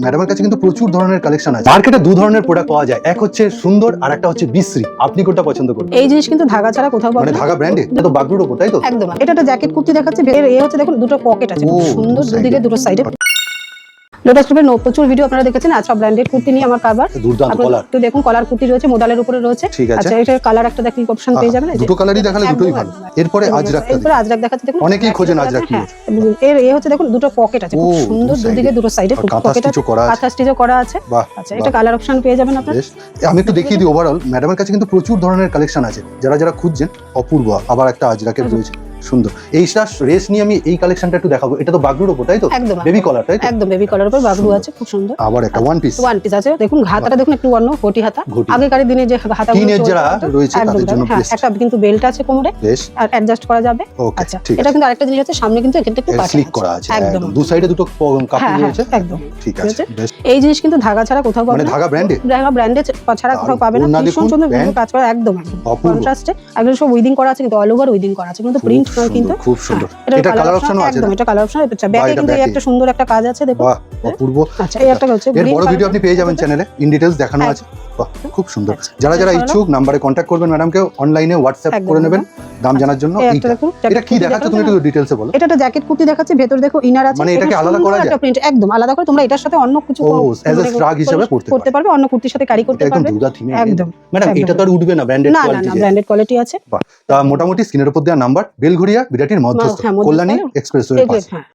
ম্যাডামের কাছে কিন্তু প্রচুর ধরনের কালেকশন আছে। মার্কেটে দু ধরনের প্রোডাক্ট পাওয়া যায়, এক হচ্ছে সুন্দর আর একটা হচ্ছে বিশ্রী। আপনি কোনটা পছন্দ করবেন? এই জিনিস কিন্তু ধাগা ছাড়া কোথাও পাবেন মানে না। ধাগা ব্র্যান্ডে, এটা তো বাগরুর ওপর, তাই তো? একদম এটা একটা জ্যাকেট কুর্তি দেখাচ্ছে, এর এ হচ্ছে দেখুন দুটো পকেট আছে, খুব ও, সুন্দর দু দুদিকে side-এ। দুটো সাইডে। লোটাস গ্রুপের প্রচুর ভিডিও আপনারা দেখেছেন, আজ সব ব্র্যান্ডেড কুর্তি নিয়ে আমার কারবার। দুর্দান্ত আপনারা কলার। একটু দেখুন, কলার কুর্তি রয়েছে, মোডালের উপরে রয়েছে। ঠিক আছে। আচ্ছা, এটার কালার একটা দেখি অপশন পেয়ে যাবেন। এই যে দুটো কালারই দেখালে দুটোই একদম, ভালো। একদম। এরপরে আজরাকটা এরপরে আজরাক দেখাচ্ছে দেখুন, অনেকেই খোঁজেন আজরাক কি হ্যাঁ, এবং এর এ হচ্ছে দেখুন দুটো পকেট আছে, খুব ও, সুন্দর দু দুদিকে side-এ। দুটো সাইডে আর কাঁথা পকেট আছে, stitch-ও করা আছে। কাঁথা স্টিচও করা আছে। বাহ, আচ্ছা, এটা কালার অপশন পেয়ে যাবেন আপনারা। বেশ। আমি একটু দেখিয়ে দিই ওভারঅল। ম্যাডামের কাছে কিন্তু প্রচুর ধরনের কালেকশন আছে, যারা খুঁজছেন। অপূর্ব আবার একটা আজরাকের রয়েছে, সুন্দর। এইটা রেস নিয়ে আমি এই কালেকশনটা একটু দেখাবো। এটা তো বাগরুর ওপর, তাই তো? একদম বেবি কলার, তাই তো? একদম বেবি কলার উপর বাগরু আছে, খুব সুন্দর। আবার একটা ওয়ান পিস। ওয়ান পিস আছে, দেখুন হাতাটা দেখুন একটু অন্য ঘটি হাতা। ঘটি। আগেকার দিনে যে হাতাগুলো Teenage চলতো, যারা রয়েছে একদম তাদের জন্য হ্যাঁ, best। একটা কিন্তু বেল্ট আছে কোমরে, বেশ, আর অ্যাডজাস্ট করা যাবে। ওকে, আচ্ছা, ঠিক এটা আছে। কিন্তু আরেকটা জিনিস আছে, সামনে কিন্তু এখানটা একটু কাটা স্লিক করা আছে, একদম একদম। দু সাইডে দুটো কাপড় হ্যাঁ, রয়েছে, একদম ঠিক ঠিক আছে। আছে। বেশ, এই জিনিস কিন্তু ধাগা ছাড়া কোথাও পাবেন মানে না। ধাগা ব্র্যান্ডে। ধাগা ব্র্যান্ডে ছাড়া কোথাও পাবেন না। ওড়না ভীষণ দেখুন, সুন্দর প্যান্ট। কাজ করা, একদম একদম অপূর্ব। কন্ট্রাস্টে একদম সব উইদিং করা আছে, কিন্তু অল ওভার উইদিং করা আছে, কিন্তু খুব প্রিন্ট সুন্দর, কিন্তু খুব সুন্দর। এটার এটা কালার অপশনও আছে একদম, না? এটা কালার অপশন। আচ্ছা, ব্যাকে এটা কিন্তু এই back-এ। একটা সুন্দর একটা কাজ আছে, দেখুন। বাহ, অপূর্ব। আচ্ছা, এই একটা হচ্ছে এর green বড় ভিডিও colour। আপনি পেয়ে যাবেন চ্যানেলে, ইন ডিটেইলস দেখানো আছে। বাহ, খুব সুন্দর। আচ্ছা, যারা এটা ভালো ইচ্ছুক নাম্বারে কন্ট্যাক্ট করবেন ম্যাডামকে, অনলাইনে হোয়াটসঅ্যাপ একদম, করে নেবেন দাম আচ্ছা, জানার জন্য। এই একটা এইটা দেখুন, এটা কি কুর্তি দেখাচ্ছ তুমি, দেখানো একটু ডিটেইলসে বলো। এটা একটা জ্যাকেট কুর্তি দেখাচ্ছে, ভেতর দেখো ইনার আছে, মানে এটাকে এখানে আলাদা সুন্দর করা একটা যায়? প্রিন্ট, একদম আলাদা করে তোমরা এটার সাথে অন্য কিছু ও, as a strug হিসেবে পরতে পারবে, অন্য কুর্তির সাথে ক্যারি করতে একদম পারবে। দুর্গা থিমে। একদম, ম্যাডাম, একদম। এটা তো আর উঠবে না, ব্র্যান্ডেড না না কোয়ালিটি। না, ব্র্যান্ডেড কোয়ালিটি আছে। তা মোটামুটি স্ক্রিনের উপর দেওয়া নাম্বার, বেলঘড়িয়া বিরাটির মধ্যস্থ, হ্যাঁ, মধ্যস্থ, কল্যাণী এক্সপ্রেসওয়ের এগুলো, পাশে। হ্যাঁ।